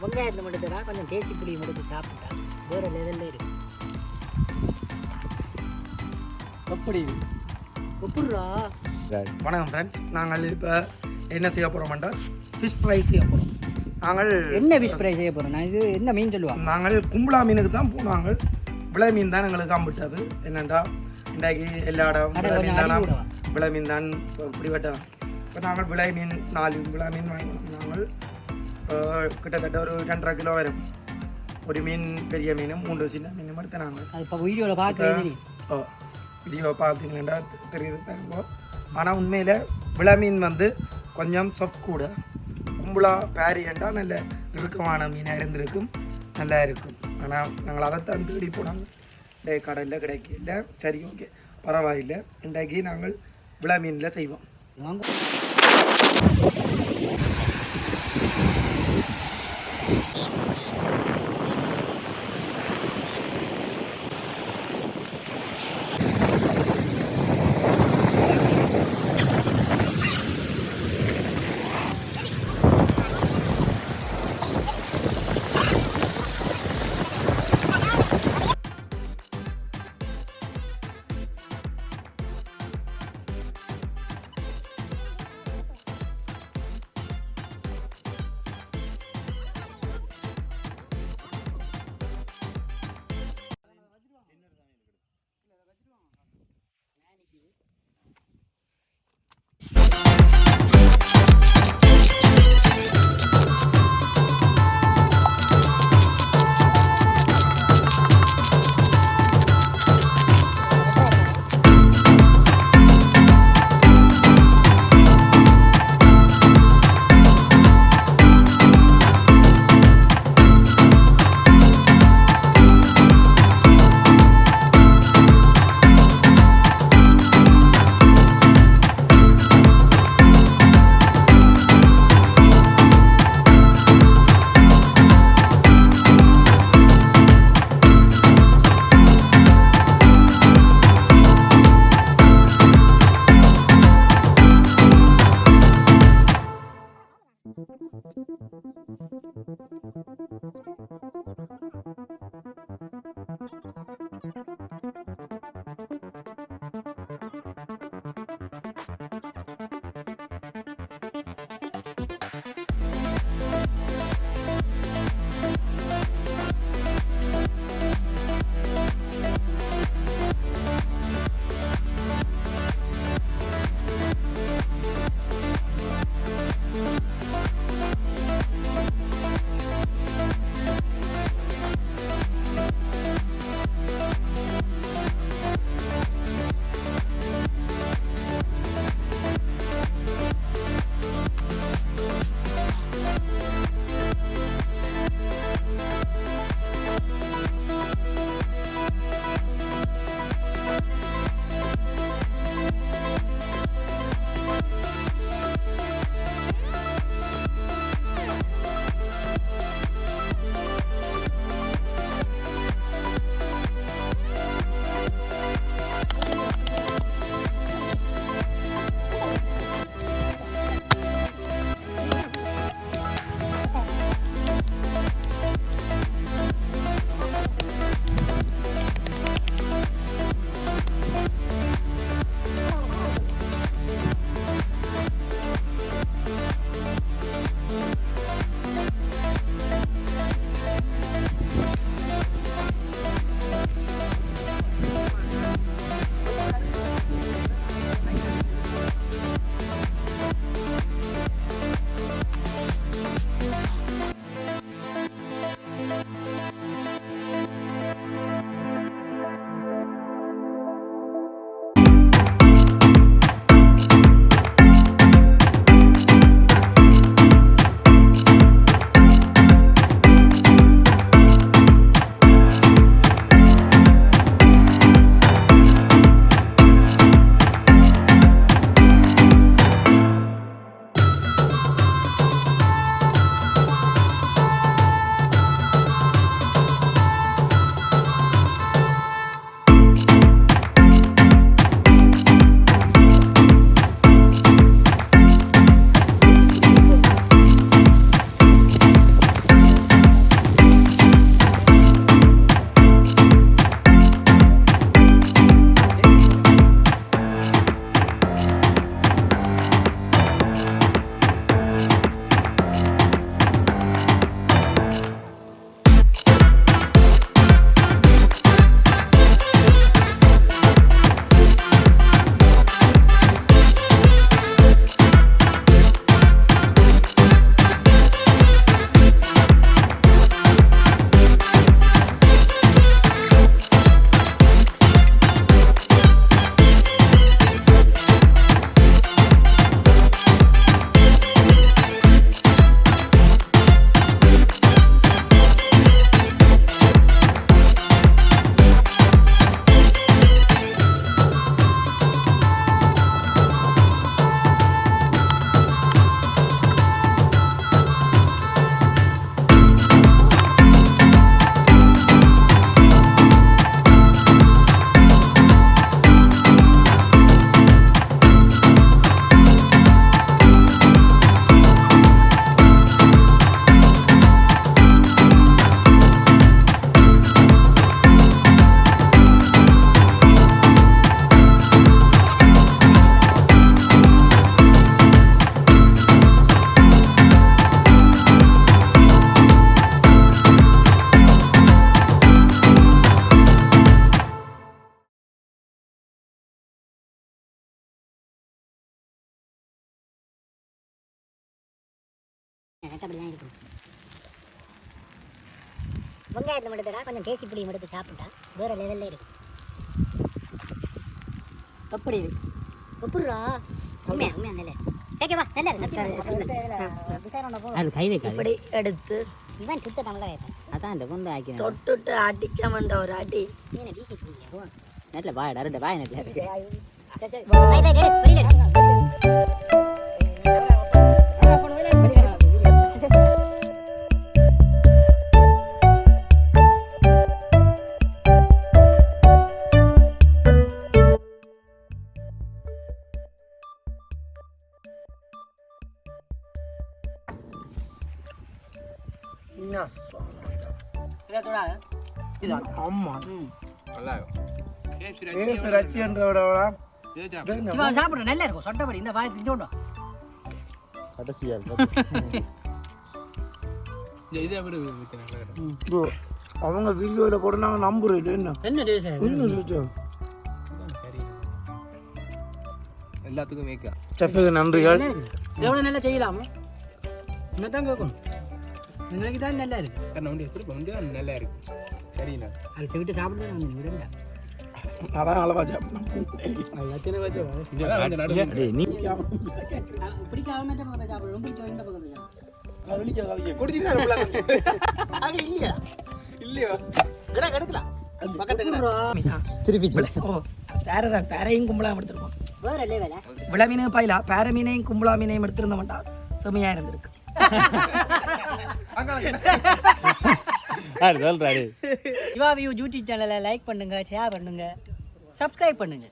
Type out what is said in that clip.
வெங்காயத்தை மட்டும் கொஞ்சம் தேசி புளி மட்டும் சாப்பிட்டா வேறு லெவலில் இருக்கு. எப்படி ஒப்புடுறா. வணக்கம் ஃப்ரெண்ட்ஸ், நாங்கள் இப்போ என்ன செய்ய போகிறோம்டா ஃபிஷ் ஃப்ரை செய்ய போகிறோம். நாங்கள் என்ன ஃபிஷ் ஃப்ரை செய்ய போகிறோம்? நான் இது என்ன மீன் சொல்லுவாங்க? நாங்கள் கும்பலா மீனுக்கு தான் போனாங்க. விளை மீன் தான் எங்களுக்கு காம்பிட்டது. என்னென்றா இன்றைக்கு எல்லா இடம் விளை மீன் தானா, விளை மீன் தான் இப்படி வெட்டலாம். இப்போ நாங்கள் விளை மீன் 4 விளை மீன் வாங்கினோம். நாங்கள் கிட்டத்தட்ட ஒரு 2.5 கிலோ வரும். ஒரு மீன் பெரிய மீனும் 3 சின்ன மீனும் எடுத்து நாங்கள் இப்போ வீடியோவில் பார்க்குறது வீடியோ பார்த்தீங்கன்னா தெரியுது பாருங்க. ஆனால் உண்மையில் விளை மீன் வந்து கொஞ்சம் சாஃப்ட் கூட. கும்பலா பேரியண்டா நல்ல இறுக்கமான மீனாக இருந்திருக்கும், நல்லா இருக்கும். ஆனால் நாங்கள் அதைத்தான் தேடி போனாங்க. கடையில் கிடைக்கல. சரி, ஓகே, பரவாயில்லை. இன்றைக்கு நாங்கள் விளை மீனில் செய்வோம். டேஸ்ட் அப்படி தான் இருக்கும். வெங்காயத்தை எடுத்துடா, கொஞ்சம் தேசி புளியும் எடுத்து சாப்பிட்டா வேற லெவலில் இருக்கும். எப்படி இருக்கு? எப்படிரா? உண்மையா உண்மையா நல்ல கேட்கவா? நல்லா இருக்கு. அது கை வைக்க இப்படி எடுத்து இவன் சுத்த தமிழக கேட்பேன். அதான் இந்த கொண்டு ஆக்கி தொட்டுட்டு அடிச்சவன்ட ஒரு அடி. ஏன்னா தேசி புளியா நல்ல வாய் டரண்ட வாய் நல்ல சாப்பிட நல்லா இருக்கும். சொட்டப்படி இந்த வாய் திஞ்சோண்டா அவங்க வீடியோல போட நாங்கள் நம்புறோம். என்ன எல்லாத்துக்கும் மேக்கா செஃப்க்கு நன்றிகள். எவ்வளோ நல்லா செய்யலாமா? என்னதான் கேட்கணும். எங்களுக்கு தான் நல்லா இருக்கு. நல்லா இருக்கு. சரிண்ணா அது செவிட்டு சாப்பிட்டு விடுங்க. அதான் அளவா பேரையும் கும்பலா எடுத்திருக்கோம். விள மீன் பாயிலா பேர மீனையும் கும்பலா மீனையும் எடுத்திருந்த மாட்டா செமையா இருந்திருக்கு. யூடியூப் சேனலை லைக் பண்ணுங்க, ஷேர் பண்ணுங்க, சப்ஸ்கிரைப் பண்ணுங்க.